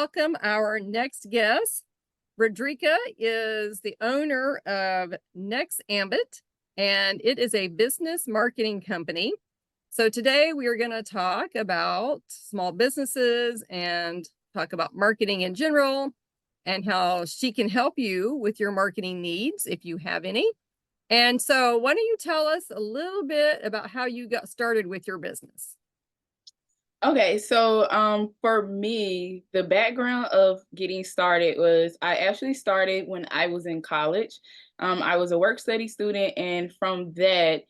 Welcome our next guest. Rickdriecka is the owner of Next Ambit, and it is a business marketing company. So today we are going to talk about small businesses and talk about marketing in general and how she can help you with your marketing needs if you have any. And so why don't you tell us a little bit about how you got started with your business? Okay, so for me, the background of getting started was I actually started when I was in college. I was a work study student, and from that,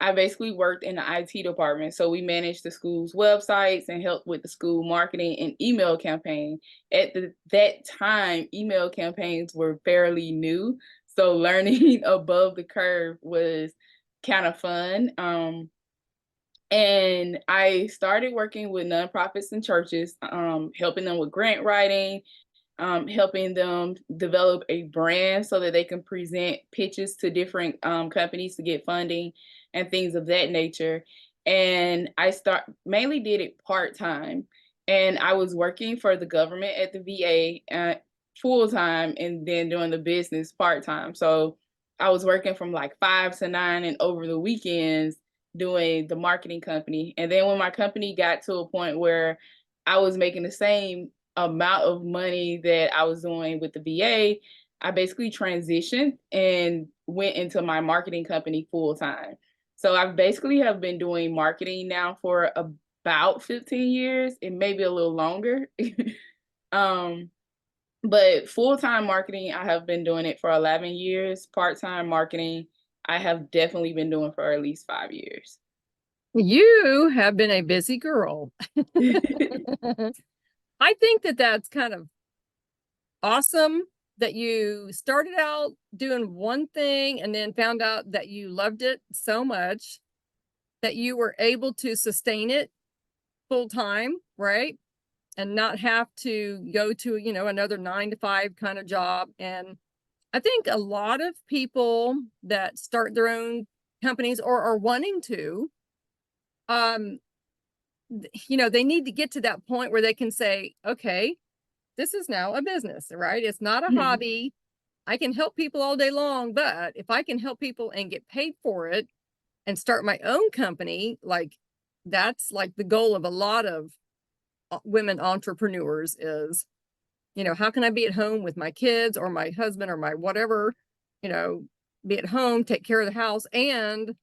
I basically worked in the IT department. So we managed the school's websites and helped with the school marketing and email campaign. That time, email campaigns were fairly new, so learning above the curve was kind of fun. And I started working with nonprofits and churches, helping them with grant writing, helping them develop a brand so that they can present pitches to different companies to get funding and things of that nature. And mainly did it part-time. And I was working for the government at the VA full-time and then doing the business part-time. So I was working from like 5 to 9 and over the weekends doing the marketing company. And then when my company got to a point where I was making the same amount of money that I was doing with the VA, I basically transitioned and went into my marketing company full time. So I basically have been doing marketing now for about 15 years and maybe a little longer. um, but full-time marketing, I have been doing it for 11 years. Part-time marketing, I have definitely been doing for at least 5 years. You have been a busy girl. I think that that's kind of awesome that you started out doing one thing and then found out that you loved it so much that you were able to sustain it full time, right? And not have to go to, another 9 to 5 kind of job. And I think a lot of people that start their own companies or are wanting to, um, they need to get to that point where they can say, okay, this is now a business, right? It's not a Mhm. hobby. I can help people all day long, but if I can help people and get paid for it and start my own company, like that's like the goal of a lot of women entrepreneurs is, how can I be at home with my kids or my husband or my whatever, you know, be at home, take care of the house and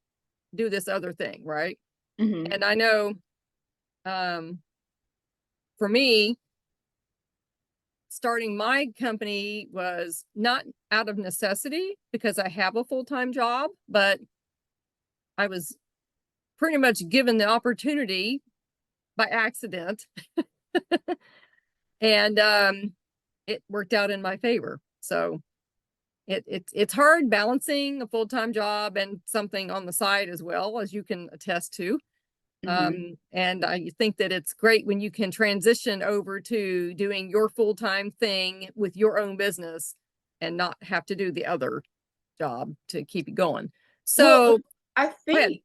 do this other thing, right? Mhm. And I know um for me, starting my company was not out of necessity because I have a full-time job, but I was pretty much given the opportunity by accident. And it worked out in my favor. So it's hard balancing a full-time job and something on the side as well, as you can attest to. Mhm. And I think that it's great when you can transition over to doing your full-time thing with your own business and not have to do the other job to keep it going. Well, So I go ahead. think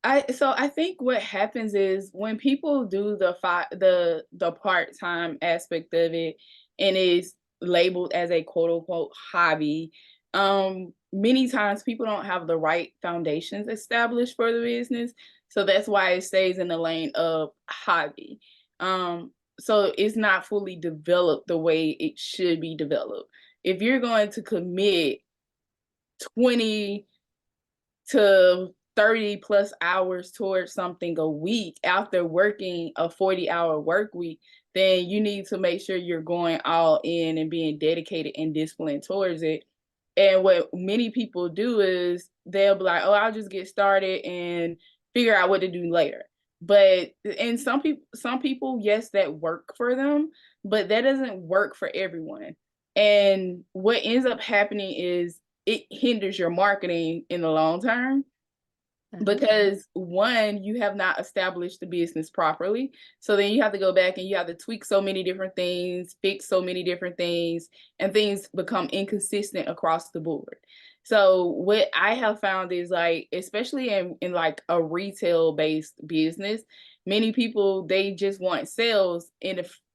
I think what happens is when people do the part-time aspect of it and is labeled as a quote unquote hobby, many times people don't have the right foundations established for the business. So that's why it stays in the lane of hobby. So it's not fully developed the way it should be developed. If you're going to commit 20 to 30 plus hours towards something a week after working a 40-hour work week, then you need to make sure you're going all in and being dedicated and disciplined towards it. And what many people do is they'll be like, oh, I'll just get started and figure out what to do later. But and some people, yes, that work for them, but that doesn't work for everyone. And what ends up happening is it hinders your marketing in the long term Uh-huh. because one, you have not established the business properly. So then you have to go back and you have to tweak so many different things, fix so many different things, and things become inconsistent across the board. So what I have found is like, especially in like a retail based business, many people they just want sales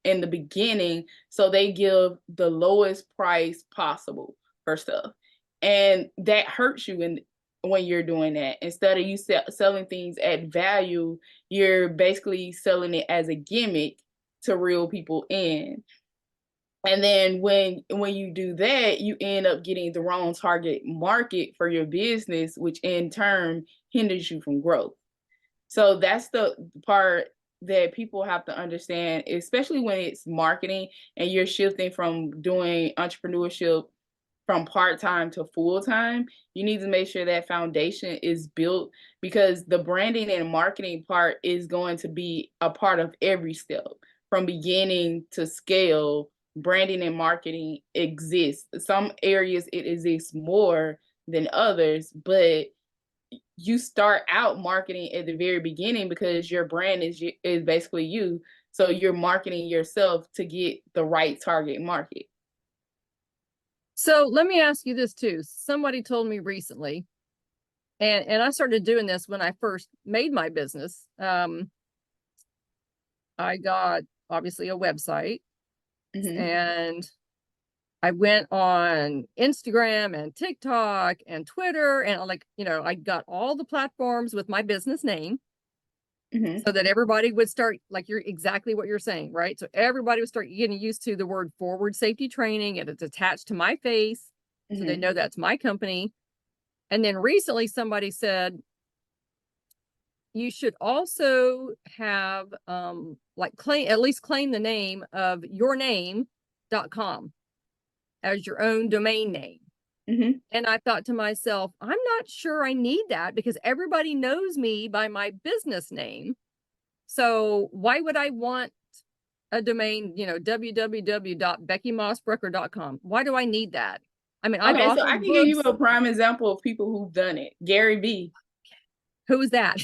in the beginning, so they give the lowest price possible for stuff. And that hurts you when you're doing that. Instead of you selling things at value, you're basically selling it as a gimmick to reel people in. And then when you do that, you end up getting the wrong target market for your business, which in turn hinders you from growth. So that's the part that people have to understand, especially when it's marketing and you're shifting from doing entrepreneurship from part-time to full-time. You need to make sure that foundation is built, because the branding and marketing part is going to be a part of every step from beginning to scale. Branding and marketing exists. Some areas it exists more than others, but you start out marketing at the very beginning because your brand is basically you. So you're marketing yourself to get the right target market. So let me ask you this too. Somebody told me recently, and I started doing this when I first made my business. I got obviously a website, and I went on Instagram and TikTok and Twitter, and I got all the platforms with my business name, so that everybody would start, like, you're exactly what you're saying, right? So everybody would start getting used to the word forward safety training, and it's attached to my face, so they know that's my company. And then recently somebody said, you should also have at least claim the name of yourname.com as your own domain name. And I thought to myself, I'm not sure I need that, because everybody knows me by my business name. So why would I want a domain, www.beckymossbrucker.com? Why do I need that? I mean, I've Okay, so I authored can give you books. a prime example of people who've done it. Gary Vee. Who is that?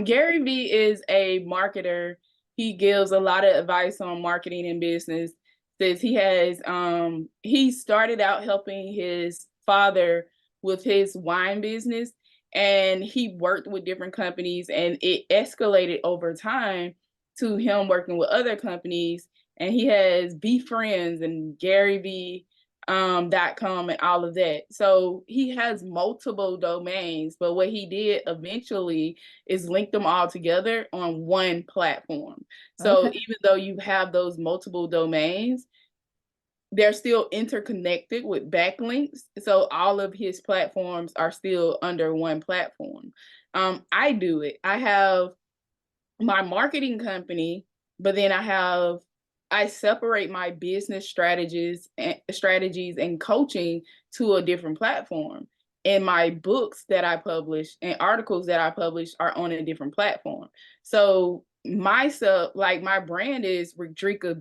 Gary Vee is a marketer. He gives a lot of advice on marketing and business. Says he started out helping his father with his wine business, and he worked with different companies, and it escalated over time to him working with other companies. And he has BeFriends and GaryVee.com and all of that. So he has multiple domains, but what he did eventually is link them all together on one platform. So even though you have those multiple domains, they're still interconnected with backlinks. So all of his platforms are still under one platform. I do it. I have my marketing company, but then I separate my business strategies and coaching to a different platform. And my books that I publish and articles that I publish are on a different platform. So myself, like, my brand is Rickdriecka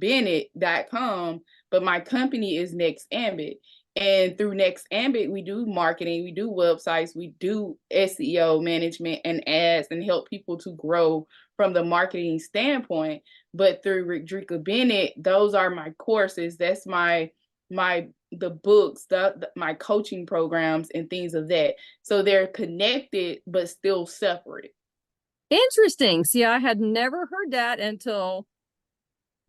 but my company is Next Ambit. And through Next Ambit, we do marketing, we do websites, we do SEO management and ads, and help people to grow from the marketing standpoint. But through Rickdrieka Bennett, those are my courses. That's the books, my coaching programs and things of that. So they're connected but still separate. Interesting. See, I had never heard that until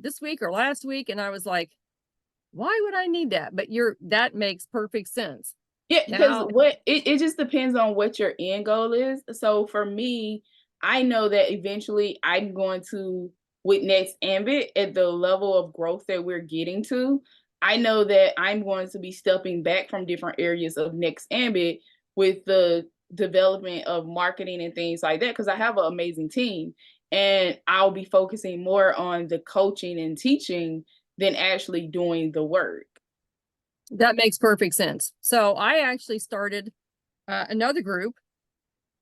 this week or last week, and I was like, why would I need that? But that makes perfect sense. Yeah, because it just depends on what your end goal is. So for me, I know that eventually I'm going to, with Next Ambit, at the level of growth that we're getting to, I know that I'm going to be stepping back from different areas of Next Ambit with the development of marketing and things like that, because I have an amazing team, and I'll be focusing more on the coaching and teaching than actually doing the work. That makes perfect sense. So I actually started another group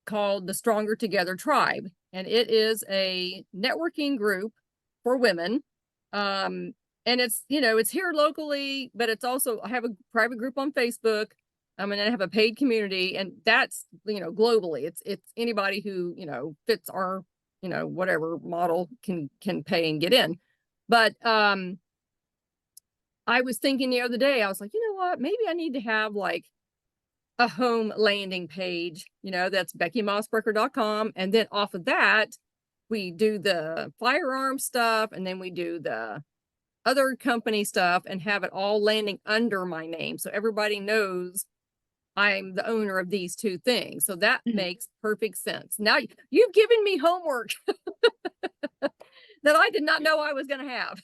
called the Stronger Together Tribe, and it is a networking group for women. And it's here locally, but it's also, I have a private group on Facebook. And I have a paid community, and that's globally. It's anybody who fits our whatever model can pay and get in. But I was thinking the other day, I was like, you know what, maybe I need to have like a home landing page, that's beckymossbrucker.com. And then off of that, we do the firearm stuff, and then we do the other company stuff and have it all landing under my name. So everybody knows I'm the owner of these two things. So that makes perfect sense. Now you've given me homework that I did not know I was going to have.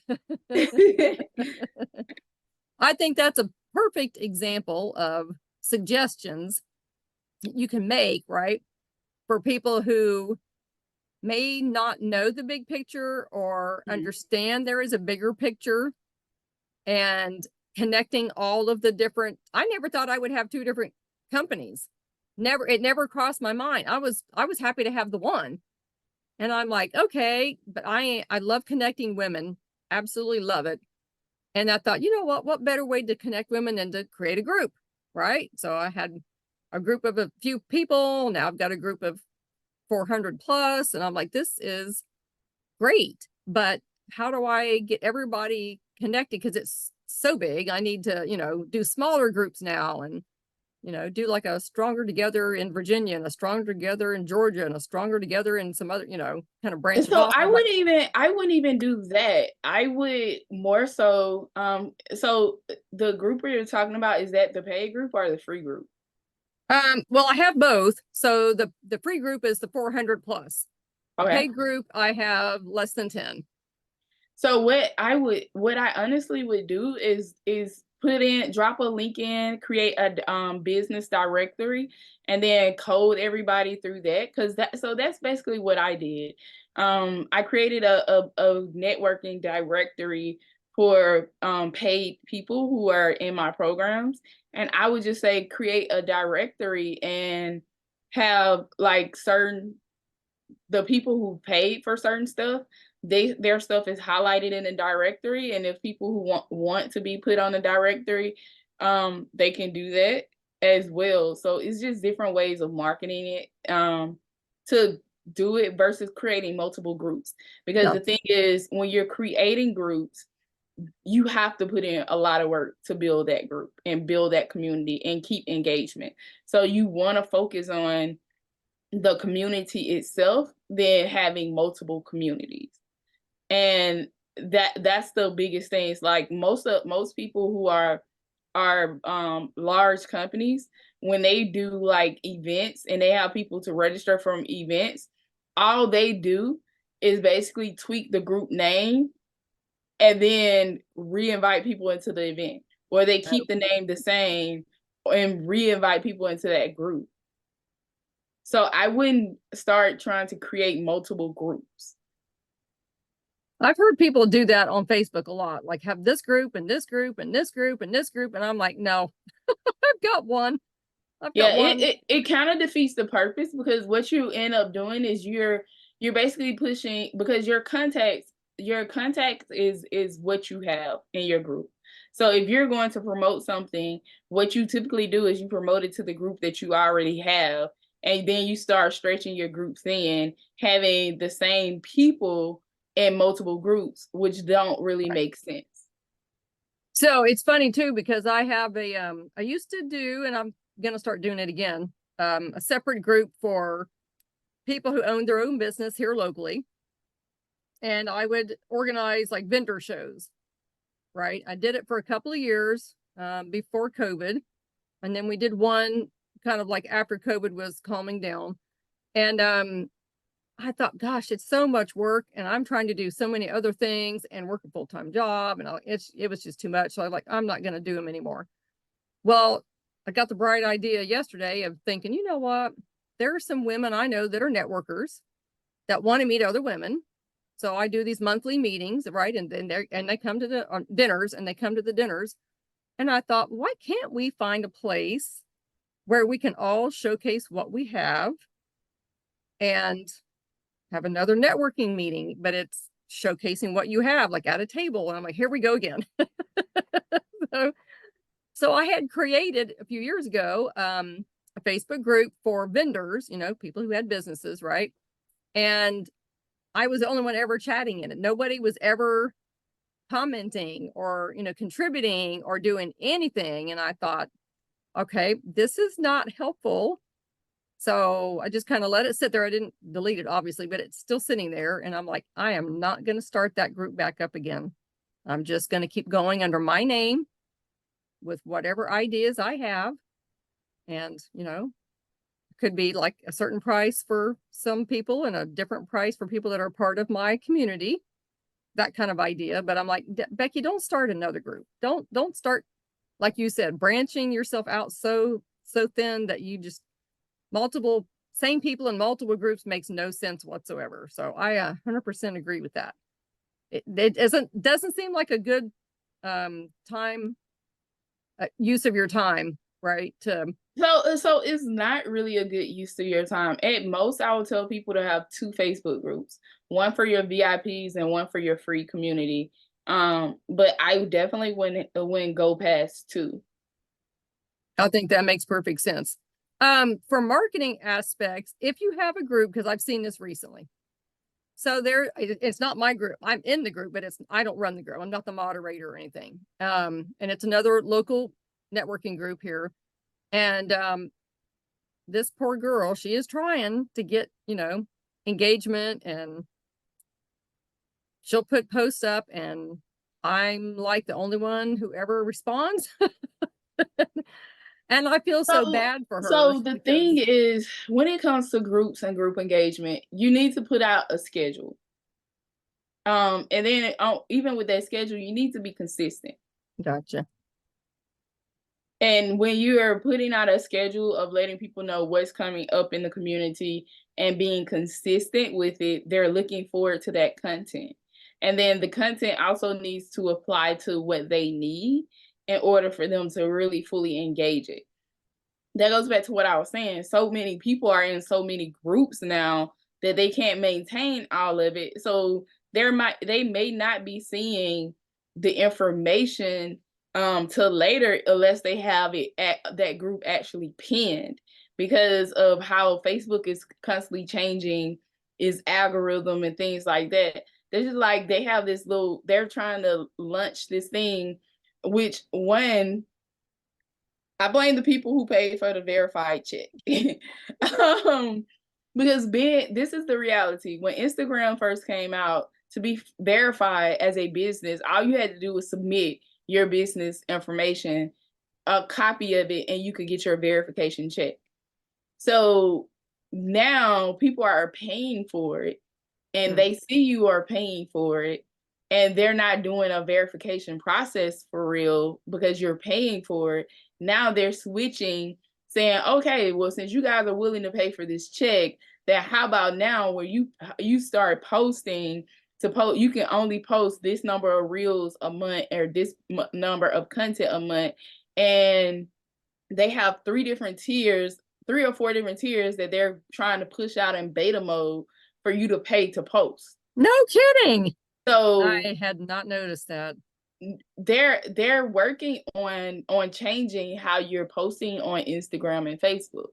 I think that's a perfect example of suggestions you can make, right? For people who may not know the big picture or understand there is a bigger picture, and connecting all of the different, I never thought I would have two different companies. It never crossed my mind. I was happy to have the one. And I'm like, okay, but I love connecting women. Absolutely love it. And I thought, you know what better way to connect women than to create a group, right? So I had a group of a few people. Now I've got a group of 400 plus, and I'm like, this is great, but how do I get everybody connected? Because it's so big. I need to, do smaller groups now, and, do like a stronger together in Virginia, and a stronger together in Georgia, and a stronger together in some other, kind of branch it So off. I wouldn't even do that. I would more so the group you're talking about, is that the paid group or the free group? Well, I have both. So the free group is the 400 plus. The Okay. paid group, I have less than 10. So what I honestly would do is drop a link in, create a business directory, and then code everybody through that. So that's basically what I did. I created a networking directory for paid people who are in my programs. And I would just say create a directory and have like the people who paid for certain stuff, their stuff is highlighted in the directory. And if people who want to be put on the directory, they can do that as well. So it's just different ways of marketing it to do it versus creating multiple groups. Because the thing is, when you're creating groups, you have to put in a lot of work to build that group and build that community and keep engagement. So you want to focus on the community itself than having multiple communities. And that's the biggest thing. It's like most people who are large companies, when they do like events and they have people to register from events, all they do is basically tweak the group name and then re-invite people into the event, or they keep the name the same and re-invite people into that group. So I wouldn't start trying to create multiple groups. I've heard people do that on Facebook a lot, like have this group and this group and this group and this group. And I'm like, no, I've got one. It kind of defeats the purpose, because what you end up doing is you're basically pushing, because your contact is what you have in your group. So if you're going to promote something, what you typically do is you promote it to the group that you already have, and then you start stretching your group thin, having the same people in multiple groups, which don't really make sense. So it's funny too, because I have I used to do, and I'm going to start doing it again, a separate group for people who own their own business here locally. And I would organize like vendor shows, right? I did it for a couple of years before COVID. And then we did one kind of like after COVID was calming down. And I thought, gosh, it's so much work, and I'm trying to do so many other things and work a full-time job, and it was just too much. So I'm not going to do them anymore. Well, I got the bright idea yesterday of thinking, you know what? There are some women I know that are networkers that want to meet other women. So I do these monthly meetings, right? And then they come to the dinners, and they come to the dinners. And I thought, why can't we find a place where we can all showcase what we have and have another networking meeting, but it's showcasing what you have, like at a table. And I'm like, here we go again. So I had created a few years ago a Facebook group for vendors, people who had businesses, right? And I was the only one ever chatting in it. Nobody was ever commenting or, contributing or doing anything. And I thought, okay, this is not helpful So I just kind of let it sit there. I didn't delete it, obviously, but it's still sitting there. And I'm like, I am not going to start that group back up again. I'm just going to keep going under my name with whatever ideas I have. And, you know, could be like a certain price for some people and a different price for people that are part of my community, that kind of idea. But I'm like, Becky, don't start another group. Don't start, like you said, branching yourself out so thin that you just multiple same people in multiple groups makes no sense whatsoever. So I 100% agree with that. It doesn't seem like a good time use of your time, right? So it's not really a good use of your time. At most, I would tell people to have 2 Facebook groups, one for your VIPs and one for your free community. But I definitely wouldn't go past 2. I think that makes perfect sense. For marketing aspects, if you have a group, because I've seen this recently. So it's not my group. I'm in the group, but I don't run the group. I'm not the moderator or anything. And it's another local networking group here. And this poor girl, she is trying to get, engagement, and she'll put posts up, and I'm like the only one who ever responds. And I feel so bad for her. So the thing is, when it comes to groups and group engagement, you need to put out a schedule. And then even with that schedule, you need to be consistent. Gotcha. And when you are putting out a schedule of letting people know what's coming up in the community and being consistent with it, they're looking forward to that content. And then the content also needs to apply to what they need in order for them to really fully engage it. That goes back to what I was saying. So many people are in so many groups now that they can't maintain all of it. So they may not be seeing the information till later, unless they have it at that group actually pinned, because of how Facebook is constantly changing its algorithm and things like that. They're just like, they have this they're trying to launch this thing, which I blame the people who paid for the verified check. Because this is the reality. When Instagram first came out, to be verified as a business, all you had to do was submit your business information, a copy of it, and you could get your verification check. So now people are paying for it, and they see you are paying for it, and they're not doing a verification process for real because you're paying for it. Now they're switching, saying, okay, well, since you guys are willing to pay for this check, then how about now where you start posting you can only post this number of reels a month, or this number of content a month. And they have 3 or 4 different tiers that they're trying to push out in beta mode for you to pay to post. No kidding. So I had not noticed that. They're working on changing how you're posting on Instagram and Facebook.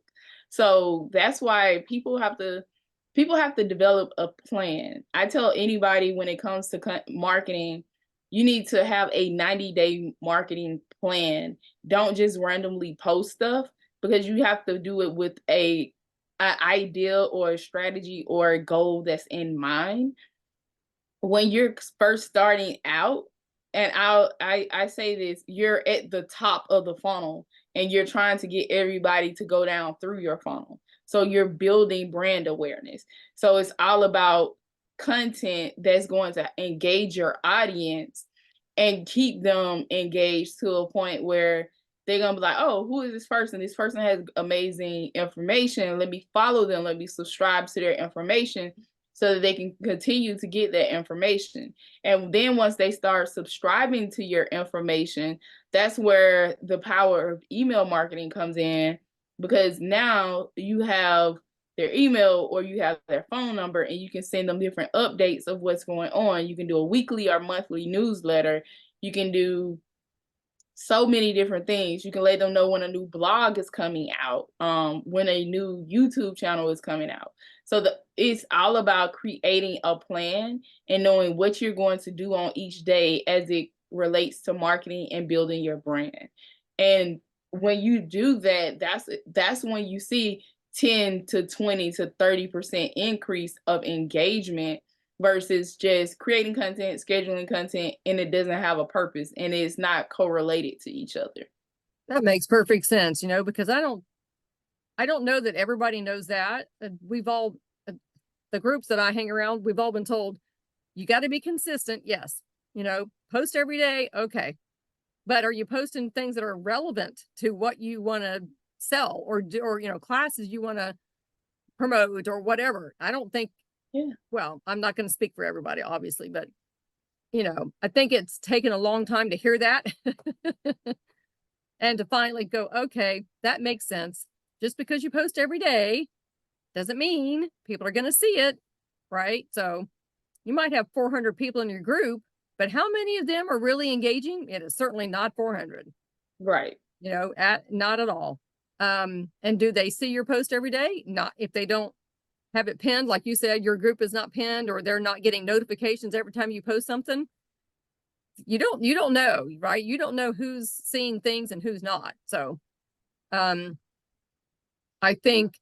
So that's why people have to develop a plan. I tell anybody, when it comes to marketing, you need to have a 90-day marketing plan. Don't just randomly post stuff, because you have to do it with an idea or a strategy or a goal that's in mind. When you're first starting out, and I say this, you're at the top of the funnel and you're trying to get everybody to go down through your funnel. So you're building brand awareness. So it's all about content that's going to engage your audience and keep them engaged to a point where they're going to be like, oh, who is this person? This person has amazing information. Let me follow them. Let me subscribe to their information, so that they can continue to get that information. And then once they start subscribing to your information, that's where the power of email marketing comes in, because now you have their email or you have their phone number, and you can send them different updates of what's going on. You can do a weekly or monthly newsletter. You can do so many different things. You can let them know when a new blog is coming out, when a new YouTube channel is coming out. So it's all about creating a plan and knowing what you're going to do on each day as it relates to marketing and building your brand. And when you do that, that's when you see 10 to 20 to 30% increase of engagement versus just creating content, scheduling content, and it doesn't have a purpose and it's not correlated to each other. That makes perfect sense, you know, because I don't know that everybody knows that. We've all, the groups that I hang around, we've all been told, you got to be consistent. Yes. You know, post every day. Okay. But are you posting things that are relevant to what you want to sell or do, or, you know, classes you want to promote or whatever? I don't think, well, I'm not going to speak for everybody, obviously, but, you know, I think it's taken a long time to hear that and to finally go, okay, that makes sense. Just because you post every day doesn't mean people are going to see it, right? So you might have 400 people in your group, but how many of them are really engaging? It is certainly not 400. Right. You know, not at all. And do they see your post every day? Not if they don't have it pinned, like you said, your group is not pinned, or they're not getting notifications every time you post something. You don't know, right? You don't know who's seeing things and who's not. So, I think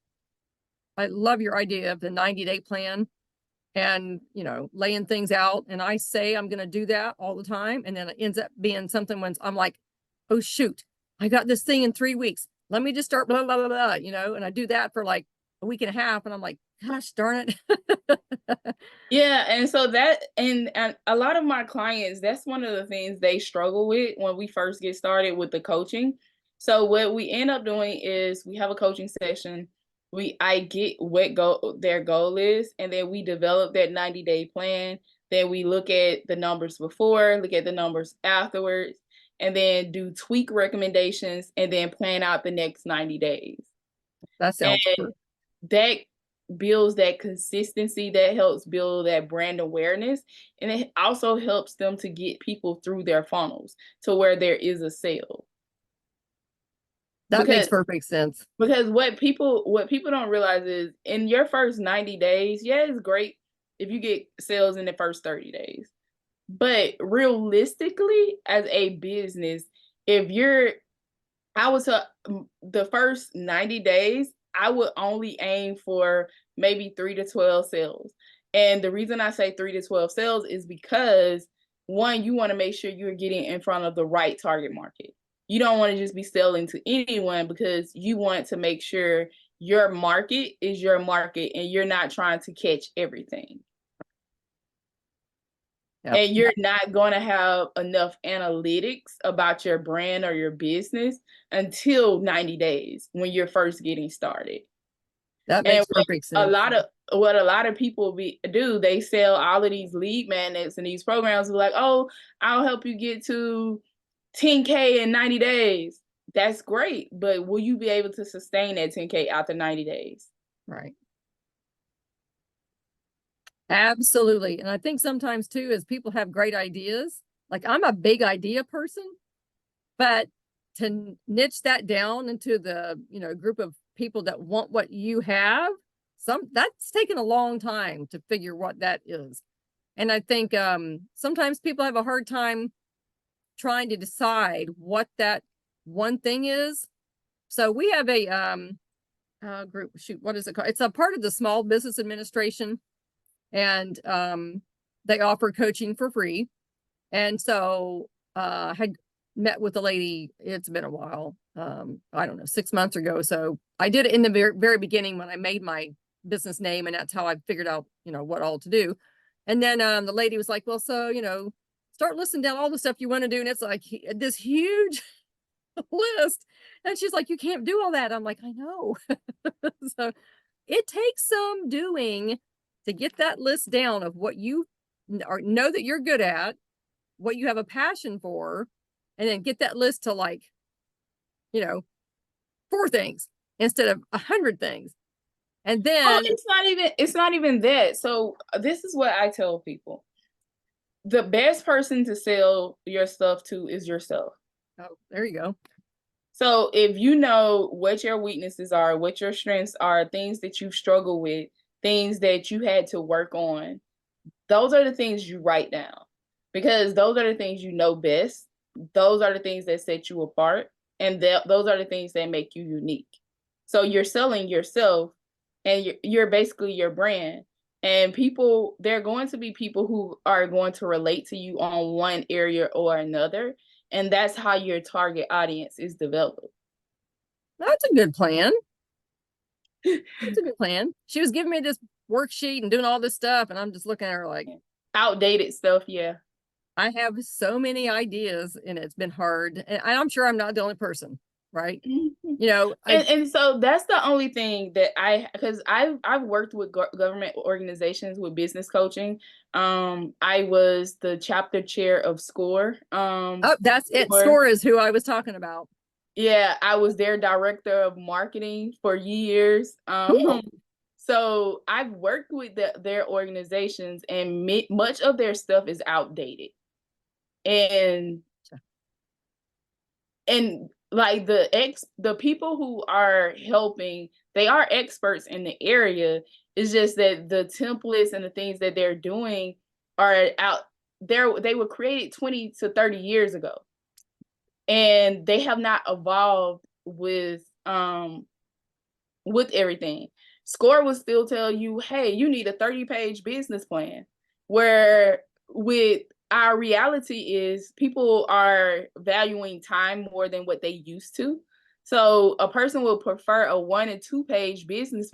I love your idea of the 90-day plan and, you know, laying things out. And I say I'm going to do that all the time. And then it ends up being something when I'm like, oh, shoot, I got this thing in 3 weeks. Let me just start blah, blah, blah, blah, you know, and I do that for like a week and a half. And I'm like, gosh, darn it. Yeah, and so that and a lot of my clients, that's one of the things they struggle with when we first get started with the coaching. So what we end up doing is we have a coaching session. I get what their goal is, and then we develop that 90-day plan. Then we look at the numbers before, look at the numbers afterwards, and then do tweak recommendations and then plan out the next 90 days. That sounds And good. that builds that consistency, that helps build that brand awareness, and it also helps them to get people through their funnels to where there is a sale. That makes Because perfect sense. what people don't realize is in your first 90 days, yeah, it's great if you get sales in the first 30 days. But realistically, as a business, if you're I would say the first 90 days, I would only aim for maybe 3 to 12 sales. And the reason I say 3 to 12 sales is because one, you want to make sure you're getting in front of the right target market. You don't want to just be selling to anyone because you want to make sure your market is your market and you're not trying to catch everything. Yep. And you're not going to have enough analytics about your brand or your business until 90 days when you're first getting started. That And makes perfect sense. what a lot of people do, they sell all of these lead magnets and these programs like, oh, I'll help you get to 10K in 90 days. That's great, but will you be able to sustain that 10K after 90 days? Right. Absolutely. And I think sometimes too, as people have great ideas, like I'm a big idea person, but to niche that down into the, you know, group of people that want what you have, that's taken a long time to figure what that is. And I think sometimes people have a hard time trying to decide what that one thing is. So we have a group, shoot, what is it called? It's a part of the Small Business Administration, and they offer coaching for free. And so I had met with a lady, it's been a while, I don't know, 6 months ago. So I did it in the very beginning when I made my business name, and that's how I figured out, you know, what all to do. And then the lady was like, well, so, you know, start listing down all the stuff you want to do. And it's like this huge list. And she's like, you can't do all that. I'm like, I know. So it takes some doing to get that list down of what you know that you're good at, what you have a passion for, and then get that list to like, you know, 4 things instead of 100 things. And then it's not even that. So this is what I tell people. The best person to sell your stuff to is yourself. Oh, there you go. So if you know what your weaknesses are, what your strengths are, things that you struggle with, things that you had to work on, those are the things you write down, because those are the things you know best. Those are the things that set you apart, and those are the things that make you unique. So you're selling yourself, and you're basically your brand. And people, there are going to be people who are going to relate to you on one area or another. And that's how your target audience is developed. That's a good plan. That's a good plan. She was giving me this worksheet and doing all this stuff, and I'm just looking at her like, Outdated stuff, yeah. I have so many ideas, and it's been hard. And I'm sure I'm not the only person, right? You know, and so that's the only thing that because I've worked with government organizations with business coaching. I was the chapter chair of SCORE. Oh, that's it. SCORE is who I was talking about. Yeah, I was their director of marketing for years. Cool. So I've worked with their organizations, and much of their stuff is outdated. And like the people who are helping, they are experts in the area. It's just that the templates and the things that they're doing are out there. They were created 20 to 30 years ago, and they have not evolved with everything. SCORE will still tell you, hey, you need a 30-page business plan. Where with our reality is people are valuing time more than what they used to. So a person will prefer a 1 and 2 page business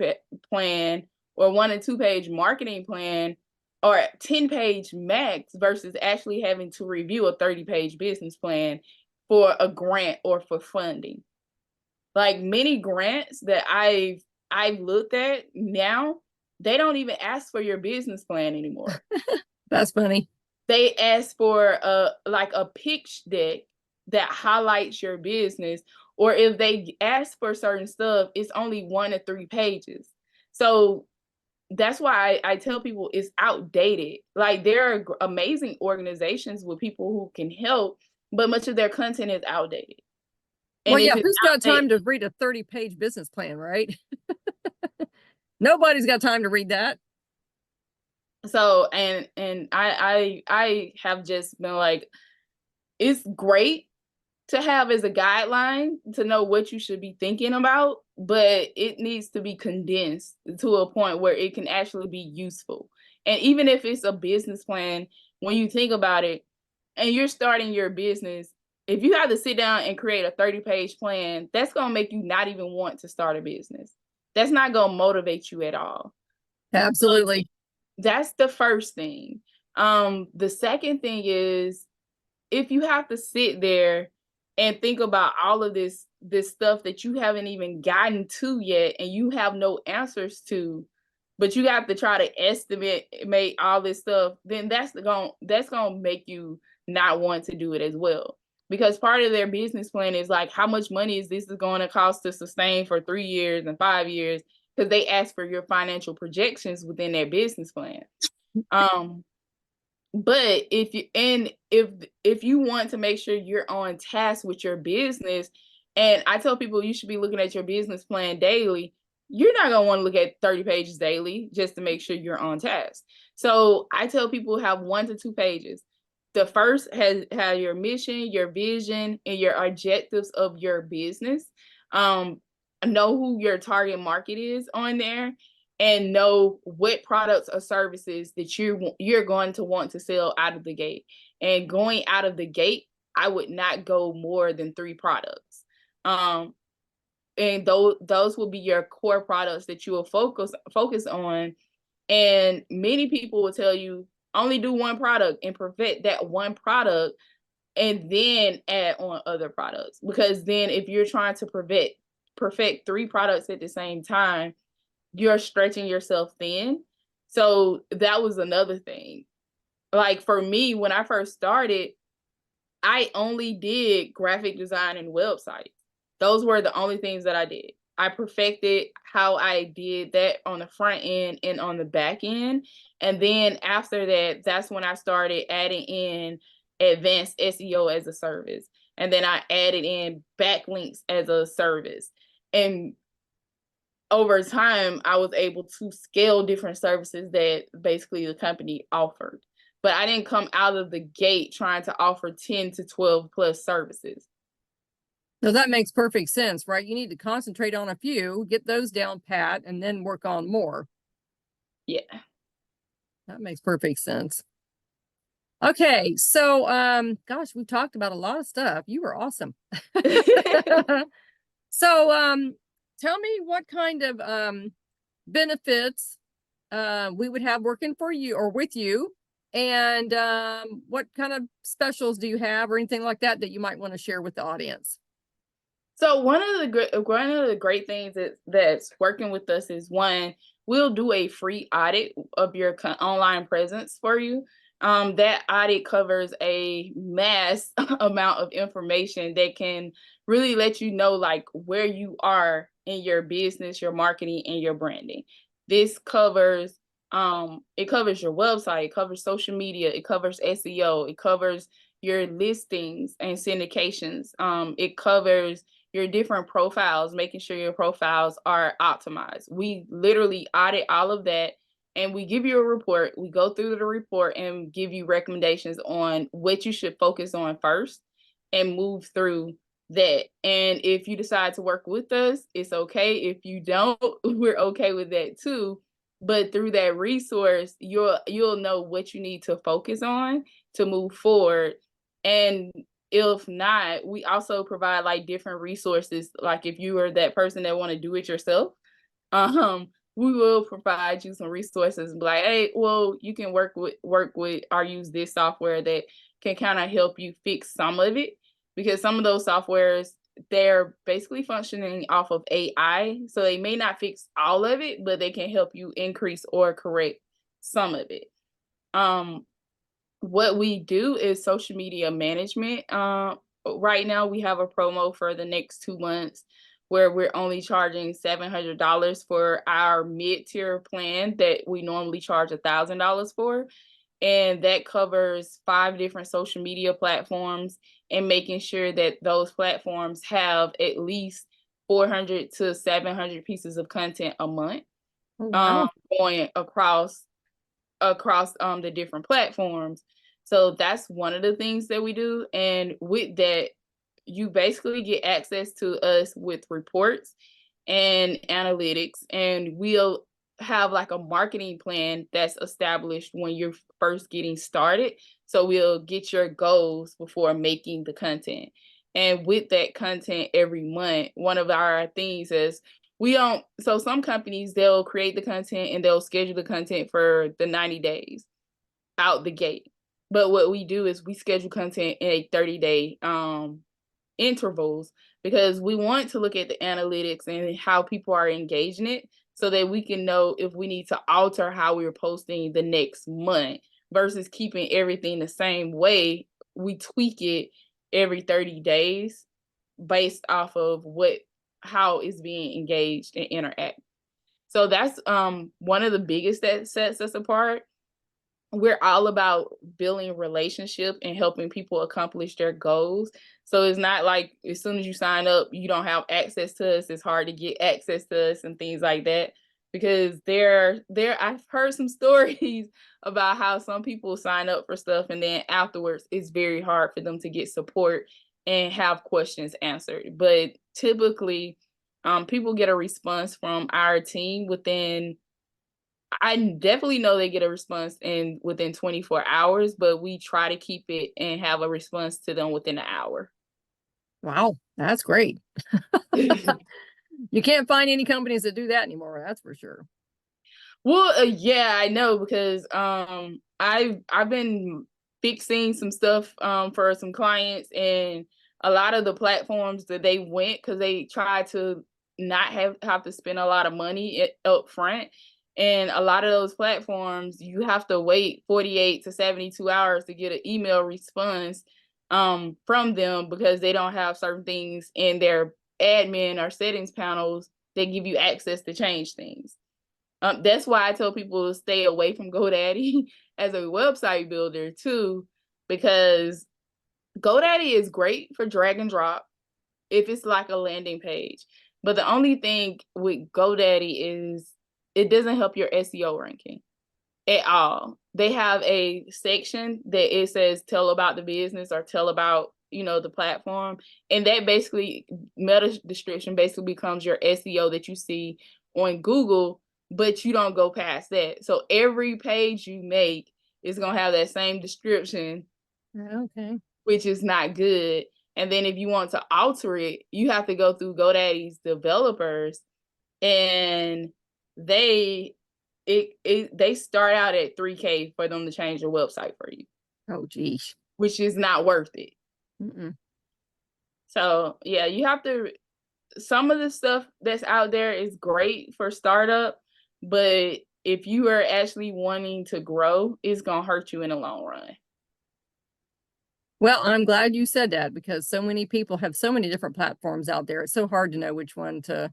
plan, or 1 and 2 page marketing plan, or 10-page max, versus actually having to review a 30-page business plan for a grant or for funding. Like many grants that I've looked at now, they don't even ask for your business plan anymore. That's funny. They ask for like a pitch deck that highlights your business, or if they ask for certain stuff, it's only 1 to 3 pages. So that's why I tell people it's outdated. Like there are amazing organizations with people who can help, but much of their content is outdated. And Well, yeah, if it's who's got outdated, time to read a 30-page business plan, right? Nobody's got time to read that. so and I have just been like, it's great to have as a guideline to know what you should be thinking about, but it needs to be condensed to a point where it can actually be useful. And even if it's a business plan, when you think about it and you're starting your business, if you have to sit down and create a 30-page plan, that's going to make you not even want to start a business. That's not going to motivate you at all. Absolutely. That's the first thing. The second thing is, if you have to sit there and think about all of this stuff that you haven't even gotten to yet, and you have no answers to, but you have to try to estimate all this stuff, then that's gonna make you not want to do it as well. Because part of their business plan is like, how much money is this going to cost to sustain for 3 years and 5 years, because they ask for your financial projections within their business plan. But if you want to make sure you're on task with your business, and I tell people you should be looking at your business plan daily, you're not going to want to look at 30 pages daily just to make sure you're on task. So I tell people have 1 to 2 pages. The first has your mission, your vision, and your objectives of your business. Know who your target market is on there, and know what products or services that you're going to want to sell out of the gate. And going out of the gate, I would not go more than 3 products. And those will be your core products that you will focus on. And many people will tell you only do 1 product and perfect that 1 product, and then add on other products. Because then if you're trying to perfect 3 products at the same time, you're stretching yourself thin. So that was another thing. Like for me, when I first started, I only did graphic design and websites. Those were the only things that I did. I perfected how I did that on the front end and on the back end. And then after that, that's when I started adding in advanced SEO as a service. And then I added in backlinks as a service. And over time, I was able to scale different services that basically the company offered. But I didn't come out of the gate trying to offer 10 to 12 plus services. No, that makes perfect sense, right? You need to concentrate on a few, get those down pat, and then work on more. Yeah. That makes perfect sense. Okay, so gosh, we've talked about a lot of stuff. You were awesome. So tell me what kind of benefits we would have working for you or with you, and what kind of specials do you have or anything like that that you might want to share with the audience? So one of the great things that's working with us is, one, we'll do a free audit of your online presence for you. That audit covers a mass amount of information that can really let you know like where you are in your business, your marketing, and your branding. This covers it covers your website, it covers social media, it covers SEO, it covers your listings and syndications. It covers your different profiles, making sure your profiles are optimized. We literally audit all of that, and we give you a report. We go through the report and give you recommendations on what you should focus on first and move through that. And if you decide to work with us, it's okay. If you don't, we're okay with that too. But through that resource, you'll know what you need to focus on to move forward. And if not, we also provide like different resources. Like if you are that person that want to do it yourself, we will provide you some resources. Like, hey, well, you can work with or use this software that can kind of help you fix some of it, because some of those softwares, they're basically functioning off of AI, so they may not fix all of it, but they can help you increase or correct some of it. What we do is social media management. Right now we have a promo for the next 2 months where we're only charging $700 for our mid-tier plan that we normally charge $1,000 for. And that covers 5 different social media platforms, and making sure that those platforms have at least 400 to 700 pieces of content a month, Oh, wow. going across the different platforms. So that's one of the things that we do. And with that, you basically get access to us with reports and analytics, and we'll have like a marketing plan that's established when you're first getting started. So we'll get your goals before making the content. And with that content every month, one of our things is, we don't, so some companies, they'll create the content and they'll schedule the content for the 90 days out the gate. But what we do is we schedule content in a 30-day intervals, because we want to look at the analytics and how people are engaging it, so that we can know if we need to alter how we're posting the next month, versus keeping everything the same way. We tweak it every 30 days based off of how it's being engaged and interact. So that's one of the biggest that sets us apart. We're all about building relationship and helping people accomplish their goals. So it's not like as soon as you sign up, you don't have access to us. It's hard to get access to us and things like that. Because I've heard some stories about how some people sign up for stuff and then afterwards it's very hard for them to get support and have questions answered. But typically, people get a response from our team within, I definitely know they get a response within 24 hours, but we try to keep it and have a response to them within an hour. Wow, that's great. You can't find any companies that do that anymore, that's for sure. Well, yeah, I know, because I've been fixing some stuff for some clients, and a lot of the platforms that they went, because they tried to not have to spend a lot of money up front. And a lot of those platforms, you have to wait 48 to 72 hours to get an email response from them, because they don't have certain things in their admin or settings panels that give you access to change things. That's why I tell people to stay away from GoDaddy as a website builder too, because GoDaddy is great for drag and drop if it's like a landing page. But the only thing with GoDaddy is it doesn't help your SEO ranking at all. They have a section that it says tell about the business or tell about the platform, and that basically meta description basically becomes your SEO that you see on Google, but you don't go past that. So every page you make is going to have that same description. Okay. Which is not good. And then if you want to alter it, you have to go through GoDaddy's developers, and they start out at $3,000 for them to change your website for you. Oh, geez. Which is not worth it. Mm-mm. So yeah, you have to. Some of the stuff that's out there is great for startup, but if you are actually wanting to grow, it's gonna hurt you in the long run. Well, I'm glad you said that, because so many people have so many different platforms out there. It's so hard to know which one to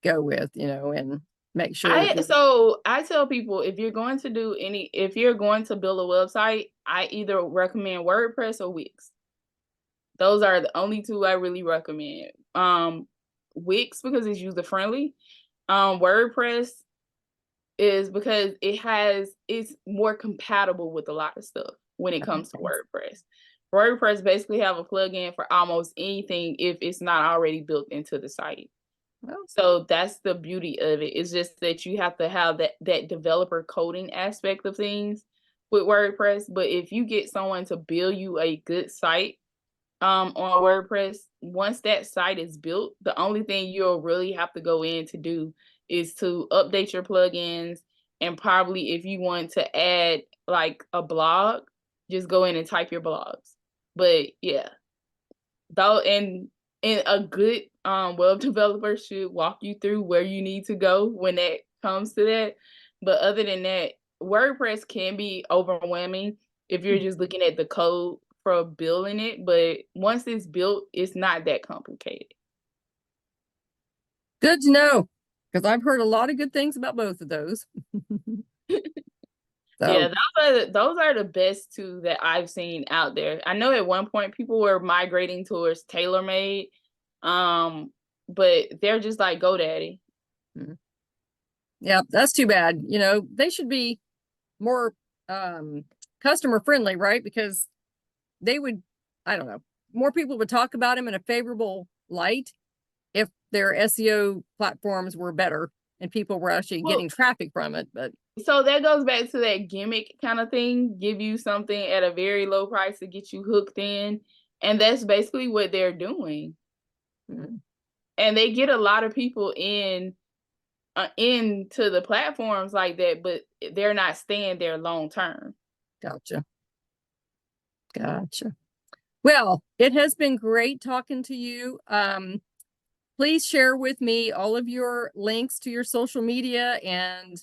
go with, and make sure that So I tell people, if you're going to build a website, I either recommend WordPress or Wix. Those are the only two I really recommend. Wix because it's user friendly. WordPress is because it's more compatible with a lot of stuff when it comes to WordPress. WordPress basically have a plugin for almost anything if it's not already built into the site. Well, so that's the beauty of it. It's just that you have to have that developer coding aspect of things with WordPress. But if you get someone to build you a good site on WordPress, once that site is built, the only thing you'll really have to go in to do is to update your plugins, and probably if you want to add like a blog, just go in and type your blogs. But yeah, though, and a good web developer should walk you through where you need to go when that comes to that. But other than that, WordPress can be overwhelming if you're just looking at the code for building it. But once it's built, it's not that complicated. good to know, because I've heard a lot of good things about both of those. So, yeah, those are the best two that I've seen out there. I know at one point people were migrating towards TailorMade, but they're just like GoDaddy. yeah, that's too bad. They should be more customer friendly, right? Because they would, I don't know, more people would talk about them in a favorable light if their SEO platforms were better and people were actually getting traffic from it. But so that goes back to that gimmick kind of thing, give you something at a very low price to get you hooked in. And that's basically what they're doing. Mm-hmm. And they get a lot of people into the platforms like that, but they're not staying there long term. Gotcha. Well, it has been great talking to you. Please share with me all of your links to your social media, and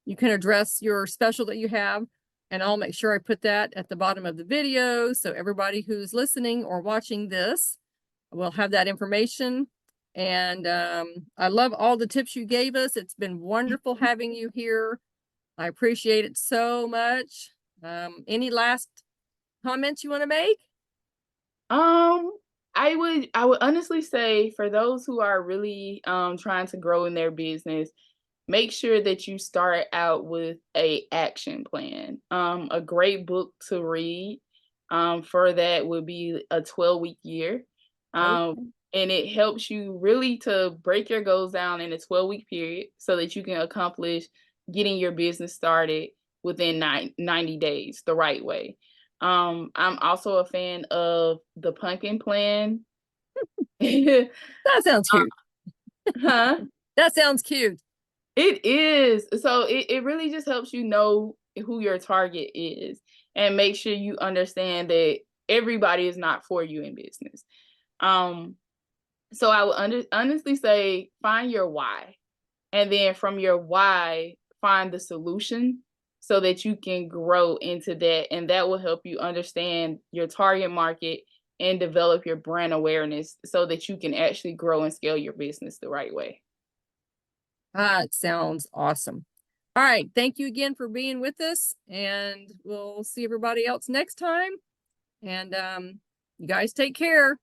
you can address your special that you have, and I'll make sure I put that at the bottom of the video so everybody who's listening or watching this will have that information. And I love all the tips you gave us. It's been wonderful having you here. I appreciate it so much. Any last comments you want to make? I would honestly say, for those who are really trying to grow in their business, make sure that you start out with a action plan. A great book to read for that would be A 12-Week Year. And it helps you really to break your goals down in a 12-week period so that you can accomplish getting your business started within 90 days the right way. I'm also a fan of the pumpkin plan. That sounds cute. Huh? That sounds cute. It is. So it really just helps you know who your target is, and make sure you understand that everybody is not for you in business. So I would honestly say, find your why, and then from your why, find the solution so that you can grow into that, and that will help you understand your target market and develop your brand awareness so that you can actually grow and scale your business the right way. It sounds awesome. All right. Thank you again for being with us, and we'll see everybody else next time. And you guys take care.